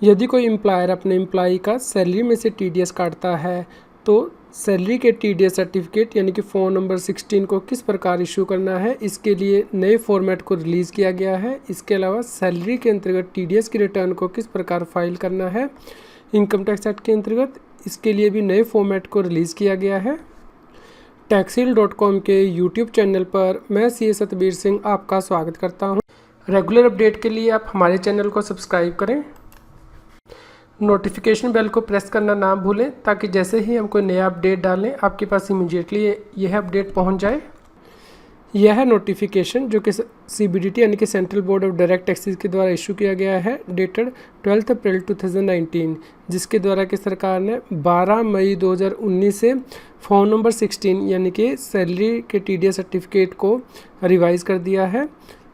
यदि कोई एम्प्लॉयर अपने एम्प्लॉई का सैलरी में से टीडीएस काटता है तो सैलरी के टीडीएस सर्टिफिकेट यानी कि फॉर्म नंबर 16 को किस प्रकार इशू करना है, इसके लिए नए फॉर्मेट को रिलीज़ किया गया है। इसके अलावा सैलरी के अंतर्गत टीडीएस की रिटर्न को किस प्रकार फाइल करना है इनकम टैक्स एक्ट के अंतर्गत, इसके लिए भी नए फॉर्मेट को रिलीज़ किया गया है। taxil.com के यूट्यूब चैनल पर मैं सी सतबीर सिंह आपका स्वागत करता हूं। रेगुलर अपडेट के लिए आप हमारे चैनल को सब्सक्राइब करें, नोटिफिकेशन बेल को प्रेस करना ना भूलें ताकि जैसे ही हम कोई नया अपडेट डालें आपके पास इमीडिएटली यह अपडेट पहुंच जाए। यह है नोटिफिकेशन जो कि CBDT यानी कि central board of direct taxes के द्वारा इशू किया गया है, डेटेड 12 अप्रैल 2019, जिसके द्वारा कि सरकार ने 12 मई 2019 से फॉर्म नंबर 16 यानी कि सैलरी के TDS सर्टिफिकेट को रिवाइज़ कर दिया है।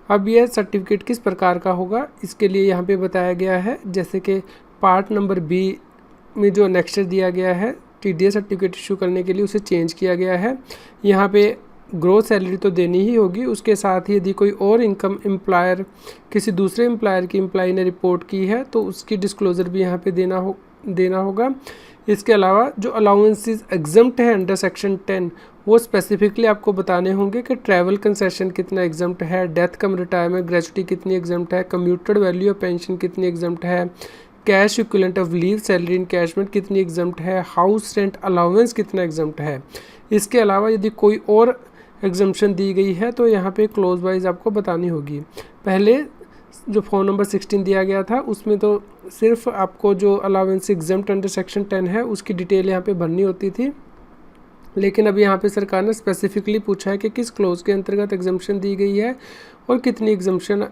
अब यह सर्टिफिकेट किस प्रकार का होगा इसके लिए यहाँ पे बताया गया है, जैसे कि पार्ट नंबर B में जो नेक्स्ट दिया गया है TDS सर्टिफिकेट इशू करने के लिए उसे चेंज किया गया है। यहाँ पे ग्रोथ सैलरी तो देनी ही होगी, उसके साथ ही यदि कोई और इनकम एम्प्लॉयर किसी दूसरे एम्प्लॉयर की एम्प्लॉई ने रिपोर्ट की है तो उसकी डिस्क्लोज़र भी यहाँ पे देना होगा। इसके अलावा जो अलाउंसेस एग्जम्प्ट है अंडर सेक्शन 10 वो स्पेसिफिकली आपको बताने होंगे कि ट्रैवल कंसेशन कितना एग्जम्प्ट है, डेथ कम रिटायरमेंट ग्रेचुटी कितनी एग्जम्प्ट है, कम्यूटेड वैल्यू ऑफ पेंशन कितनी एग्जम्प्ट है, cash equivalent of leave salary encashment कितनी एग्जम्प्ट है, हाउस रेंट अलाउंस कितना एग्जम्प्ट है। इसके अलावा यदि कोई और एग्जम्पशन दी गई है तो यहाँ पे क्लोज वाइज आपको बतानी होगी। पहले जो फॉर्म नंबर 16 दिया गया था उसमें तो सिर्फ आपको जो अलाउंस एग्जम्प्ट अंडर सेक्शन 10 है उसकी डिटेल यहाँ पे भरनी होती थी, लेकिन अब यहाँ पे सरकार ने स्पेसिफिकली पूछा है कि किस क्लोज के अंतर्गत एग्जम्पशन दी गई है और कितनी एग्जम्पशन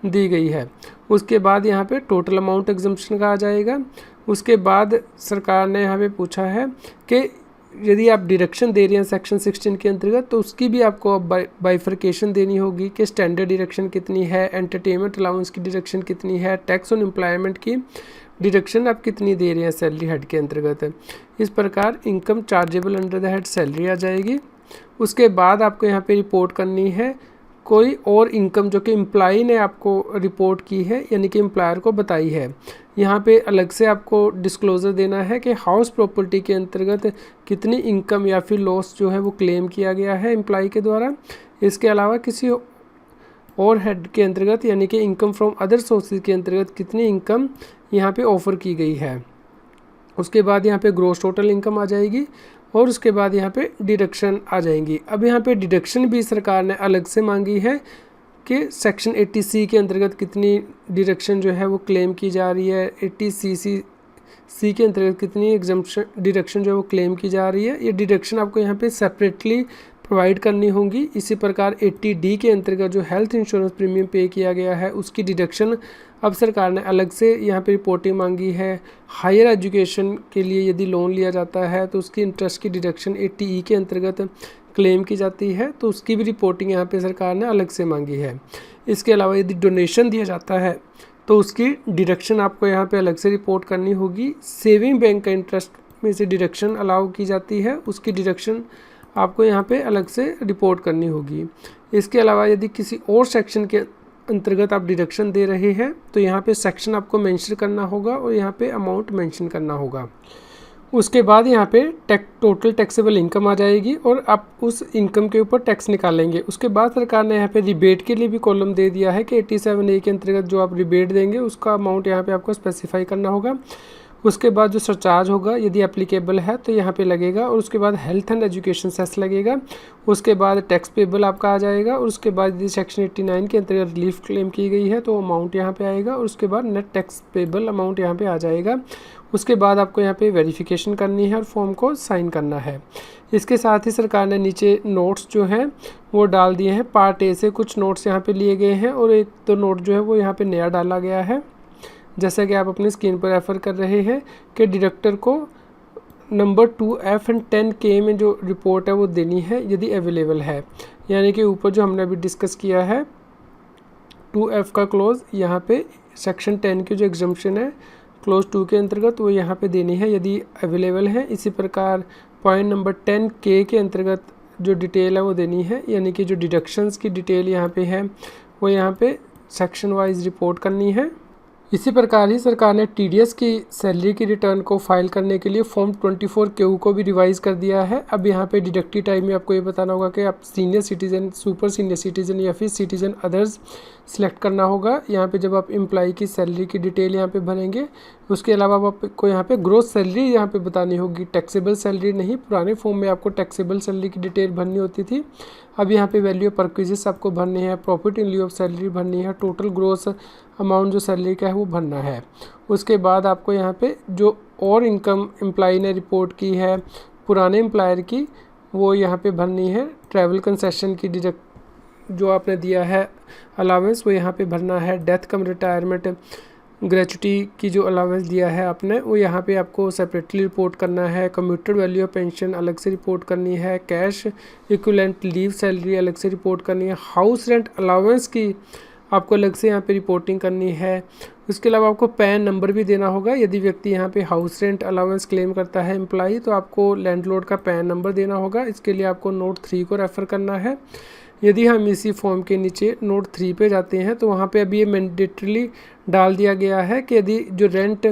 दी गई है। उसके बाद यहाँ पे टोटल अमाउंट एग्जम्पशन का आ जाएगा। उसके बाद सरकार ने यहाँ पे पूछा है कि यदि आप डिडक्शन दे रहे हैं सेक्शन 16 के अंतर्गत तो उसकी भी आपको अब बाइफर्केशन देनी होगी कि स्टैंडर्ड डिडक्शन कितनी है, एंटरटेनमेंट अलाउंस की डिडक्शन कितनी है, टैक्स ऑन एम्प्लॉयमेंट की डिडक्शन आप कितनी दे रहे हैं सैलरी हेड के अंतर्गत। इस प्रकार income chargeable under the head salary आ जाएगी। उसके बाद आपको यहाँ पे रिपोर्ट करनी है कोई और इनकम जो कि एम्प्लॉई ने आपको रिपोर्ट की है यानी कि एम्प्लॉयर को बताई है। यहाँ पे अलग से आपको डिस्क्लोज़र देना है कि हाउस प्रॉपर्टी के अंतर्गत कितनी इनकम या फिर लॉस जो है वो क्लेम किया गया है एम्प्लॉई के द्वारा। इसके अलावा किसी और हेड के अंतर्गत यानी कि इनकम फ्रॉम अदर सोर्सेज के अंतर्गत कितनी इनकम यहाँ पे ऑफ़र की गई है। उसके बाद यहाँ पे ग्रॉस टोटल इनकम आ जाएगी और उसके बाद यहाँ पे डिडक्शन आ जाएंगी। अब यहाँ पे डिडक्शन भी सरकार ने अलग से मांगी है कि सेक्शन 80C के अंतर्गत कितनी डिडक्शन जो है वो क्लेम की जा रही है, 80C के अंतर्गत कितनी एग्जम्पशन डिडक्शन जो है वो क्लेम की जा रही है। ये डिडक्शन आपको यहाँ पे सेपरेटली प्रोवाइड करनी होंगी। इसी प्रकार 80D के अंतर्गत जो हेल्थ इंश्योरेंस प्रीमियम पे किया गया है उसकी डिडक्शन अब सरकार ने अलग से यहाँ पे रिपोर्टिंग मांगी है। हायर एजुकेशन के लिए यदि लोन लिया जाता है तो उसकी इंटरेस्ट की डिडक्शन 80E के अंतर्गत क्लेम की जाती है तो उसकी भी रिपोर्टिंग यहाँ पे सरकार ने अलग से मांगी है। इसके अलावा यदि डोनेशन दिया जाता है तो उसकी डिडक्शन आपको यहाँ पे अलग से रिपोर्ट करनी होगी। सेविंग बैंक का इंटरेस्ट में से डिडक्शन अलाउ की जाती है, उसकी डिडक्शन आपको यहाँ पे अलग से रिपोर्ट करनी होगी। इसके अलावा यदि किसी और सेक्शन के अंतर्गत आप डिडक्शन दे रहे हैं तो यहाँ पे सेक्शन आपको मेंशन करना होगा और यहाँ पे अमाउंट मेंशन करना होगा। उसके बाद यहाँ पे टोटल टैक्सेबल इनकम आ जाएगी और आप उस इनकम के ऊपर टैक्स निकालेंगे। उसके बाद सरकार ने यहाँ पे रिबेट के लिए भी कॉलम दे दिया है कि 87A के अंतर्गत जो आप रिबेट देंगे उसका अमाउंट यहाँ पे आपको स्पेसिफाई करना होगा। उसके बाद जो सरचार्ज होगा यदि एप्लीकेबल है तो यहाँ पे लगेगा और उसके बाद हेल्थ एंड एजुकेशन सेस लगेगा। उसके बाद टैक्स पेबल आपका आ जाएगा और उसके बाद यदि सेक्शन 89 के अंतर्गत रिलीफ क्लेम की गई है तो अमाउंट यहाँ पे आएगा और उसके बाद नेट टैक्स पेबल अमाउंट यहाँ पे आ जाएगा। उसके बाद आपको यहाँ पे वेरिफिकेशन करनी है और फॉर्म को साइन करना है। इसके साथ ही सरकार ने नीचे नोट्स जो हैं वो डाल दिए हैं। पार्ट ए से कुछ नोट्स यहाँ पे लिए गए हैं और एक दो नोट जो है वो यहाँ पे नया डाला गया है, जैसा कि आप अपनी स्क्रीन पर रेफर कर रहे हैं कि डिडक्टर को नंबर 2F एंड 10K में जो रिपोर्ट है वो देनी है यदि अवेलेबल है। यानी कि ऊपर जो हमने अभी डिस्कस किया है 2F का क्लोज यहाँ पे सेक्शन 10 की जो एग्जम्पशन है क्लोज 2 के अंतर्गत वो यहाँ पे देनी है यदि अवेलेबल है। इसी प्रकार पॉइंट नंबर 10K के अंतर्गत जो डिटेल है वो देनी है, यानी कि जो डिडक्शंस की डिटेल यहाँ पे है वो यहाँ पे सेक्शन वाइज रिपोर्ट करनी है। इसी प्रकार ही सरकार ने टीडीएस की सैलरी की रिटर्न को फाइल करने के लिए फॉर्म 24 क्यू को भी रिवाइज़ कर दिया है। अब यहाँ पे डिडक्टिव टाइप में आपको ये बताना होगा कि आप senior citizen, super senior citizen या फिर सिटीज़न अदर्स सिलेक्ट करना होगा। यहाँ पे जब आप एम्प्लॉई की सैलरी की डिटेल यहाँ पे भरेंगे, उसके अलावा आपको यहाँ पे ग्रोस सैलरी यहाँ पे बतानी होगी, टैक्सेबल सैलरी नहीं। पुराने फॉर्म में आपको टैक्सेबल सैलरी की डिटेल भरनी होती थी। अब यहाँ पे वैल्यू ऑफ परक्विजिस आपको भरनी है, प्रॉफिट इन लिeu ऑफ सैलरी भरनी है, टोटल ग्रोस अमाउंट जो सैलरी का है वो भरना है। उसके बाद आपको यहाँ पे जो और इनकम एम्प्लॉई ने रिपोर्ट की है पुराने एम्प्लॉयर की, वो यहाँ पे भरनी है। ट्रैवल कंसेशन की डिडक्ट जो आपने दिया है अलावेंस, वो यहाँ पे भरना है। डेथ कम रिटायरमेंट ग्रेचुटी की जो अलावेंस दिया है आपने, वो यहाँ पे आपको सेपरेटली रिपोर्ट करना है। कम्यूटेड वैल्यू ऑफ पेंशन अलग से रिपोर्ट करनी है। कैश इक्विवेलेंट लीव सैलरी अलग से रिपोर्ट करनी है। हाउस रेंट अलावेंस की आपको अलग से यहाँ पे रिपोर्टिंग करनी है। उसके अलावा आपको पैन नंबर भी देना होगा। यदि व्यक्ति यहाँ पे हाउस रेंट अलावेंस क्लेम करता है एम्प्लॉई, तो आपको लैंडलॉर्ड का पैन नंबर देना होगा। इसके लिए आपको नोट 3 को रेफ़र करना है। यदि हम इसी फॉर्म के नीचे नोट 3 पे जाते हैं, तो वहाँ पे अभी ये मैंडेटरीली डाल दिया गया है कि यदि जो रेंट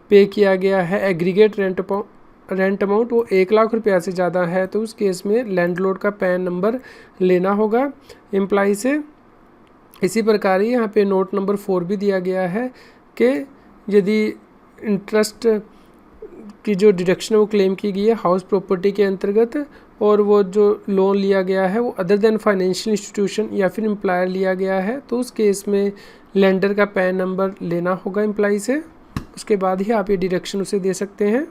पे किया गया है एग्रीगेट रेंट अमाउंट वो 1 लाख रुपया से ज़्यादा है, तो उस केस में लैंडलॉर्ड का पैन नंबर लेना होगा एम्प्लॉई से। इसी प्रकार ही यहाँ पे नोट नंबर 4 भी दिया गया है कि यदि इंटरेस्ट की जो डिडक्शन वो क्लेम की गई है हाउस प्रॉपर्टी के अंतर्गत, और वो जो लोन लिया गया है वो अदर देन फाइनेंशियल इंस्टीट्यूशन या फिर एम्प्लॉयर लिया गया है, तो उस केस में लेंडर का पैन नंबर लेना होगा एम्प्लॉई से। उसके बाद ही आप ये डिडक्शन उसे दे सकते हैं।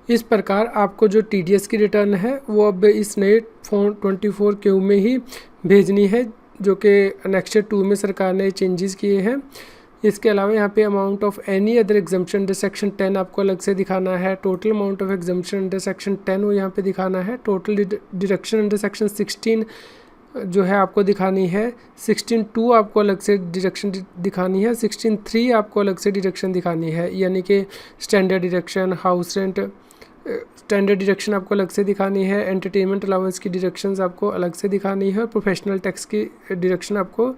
इस प्रकार आपको जो टीडीएस की रिटर्न है वो अब इस नए फॉर्म 24 क्यू में ही भेजनी है, जो कि एनेक्सर 2 में सरकार ने चेंजेस किए हैं। इसके अलावा यहाँ पे amount of any other exemption under section 10 आपको अलग से दिखाना है। Total amount of exemption under section 10 वो यहाँ पे दिखाना है। टोटल डिडक्शन अंडर सेक्शन 16 जो है आपको दिखानी है। 16(2) आपको अलग से डिडक्शन दिखानी है। 16(3) आपको अलग से डिडक्शन दिखानी है, यानी कि standard deduction, house rent standard deduction आपको अलग से दिखानी है। एंटरटेनमेंट अलाउंस की डिडक्शंस आपको अलग से दिखानी है, और प्रोफेशनल टैक्स की डिडक्शन आपको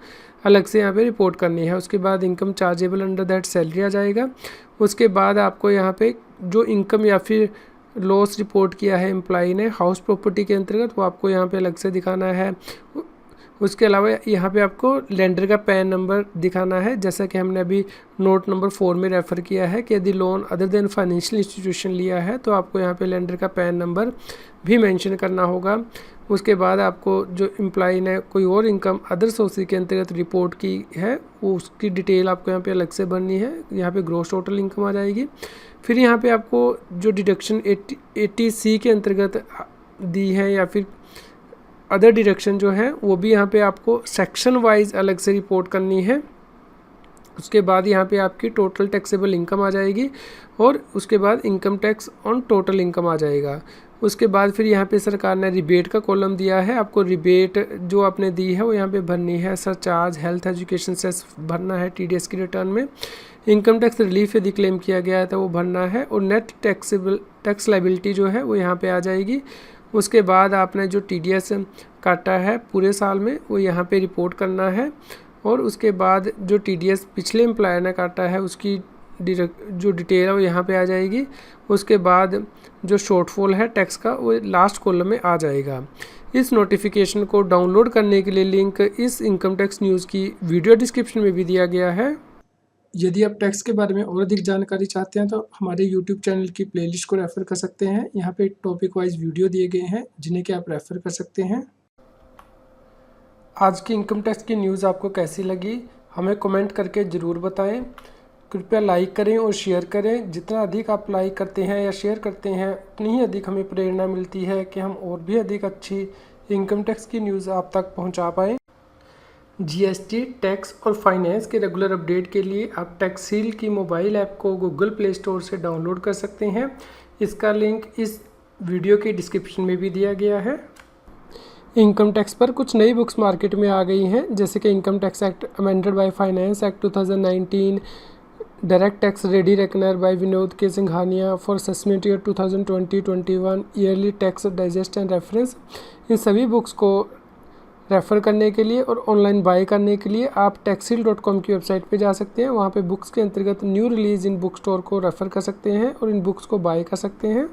अलग से यहाँ पे रिपोर्ट करनी है। उसके बाद income chargeable under that salary आ जाएगा। उसके बाद आपको यहाँ पे जो इनकम या फिर लॉस रिपोर्ट किया है एम्प्लॉई ने हाउस प्रॉपर्टी के अंतर्गत, वो आपको यहाँ पे अलग से दिखाना है। उसके अलावा यहाँ पे आपको लेंडर का पैन नंबर दिखाना है, जैसा कि हमने अभी नोट नंबर 4 में रेफ़र किया है कि यदि loan other than financial institution लिया है, तो आपको यहाँ पे लेंडर का पैन नंबर भी मेंशन करना होगा। उसके बाद आपको जो एम्प्लॉई ने कोई और इनकम अदर सोर्सेज के अंतर्गत रिपोर्ट की है, वो उसकी डिटेल आपको यहाँ पे अलग से भरनी है। यहाँ पे ग्रॉस टोटल इनकम आ जाएगी। फिर यहाँ पे आपको जो डिडक्शन 80C के अंतर्गत दी है या फिर अदर डिडक्शन जो है, वो भी यहाँ पे आपको सेक्शन वाइज अलग से रिपोर्ट करनी है। उसके बाद यहाँ पे आपकी टोटल टैक्सेबल इनकम आ जाएगी, और उसके बाद income tax on total income आ जाएगा। उसके बाद फिर यहाँ पे सरकार ने रिबेट का कॉलम दिया है। आपको रिबेट जो आपने दी है वो यहाँ पे भरनी है। सरचार्ज, हेल्थ, एजुकेशन सेस भरना है टीडीएस की रिटर्न में। इनकम टैक्स रिलीफ यदि क्लेम किया गया है तो वो भरना है, और नेट टैक्स लाइबिलिटी जो है वो यहाँ पे आ जाएगी। उसके बाद आपने जो टीडीएस काटा है पूरे साल में, वो यहाँ पे रिपोर्ट करना है। और उसके बाद जो टीडीएस पिछले एम्प्लॉयर ने काटा है उसकी जो डिटेल है वो यहाँ पे आ जाएगी। उसके बाद जो शॉर्टफॉल है टैक्स का, वो लास्ट कॉलम में आ जाएगा। इस नोटिफिकेशन को डाउनलोड करने के लिए लिंक इस इनकम टैक्स न्यूज़ की वीडियो डिस्क्रिप्शन में भी दिया गया है। यदि आप टैक्स के बारे में और अधिक जानकारी चाहते हैं, तो हमारे YouTube चैनल की प्लेलिस्ट को रेफ़र कर सकते हैं। यहाँ पे टॉपिक वाइज वीडियो दिए गए हैं जिन्हें कि आप रेफ़र कर सकते हैं। आज की इनकम टैक्स की न्यूज़ आपको कैसी लगी, हमें कमेंट करके ज़रूर बताएं। कृपया लाइक करें और शेयर करें। जितना अधिक आप लाइक करते हैं या शेयर करते हैं, उतनी ही अधिक हमें प्रेरणा मिलती है कि हम और भी अधिक अच्छी इनकम टैक्स की न्यूज़ आप तक पहुँचा पाएँ। जीएसटी, टैक्स और फाइनेंस के रेगुलर अपडेट के लिए आप टैक्सील की मोबाइल ऐप को गूगल प्ले स्टोर से डाउनलोड कर सकते हैं। इसका लिंक इस वीडियो के डिस्क्रिप्शन में भी दिया गया है। इनकम टैक्स पर कुछ नई बुक्स मार्केट में आ गई हैं, जैसे कि income tax act amended by finance act 2019, direct tax ready reckoner by Vinod K Singhania for assessment year 2020-21, yearly tax digest and reference. इन सभी बुक्स को रेफ़र करने के लिए और ऑनलाइन बाय करने के लिए आप techsil.com की वेबसाइट पे जा सकते हैं। वहाँ पे बुक्स के अंतर्गत new release in book store को रेफ़र कर सकते हैं और इन बुक्स को बाय कर सकते हैं।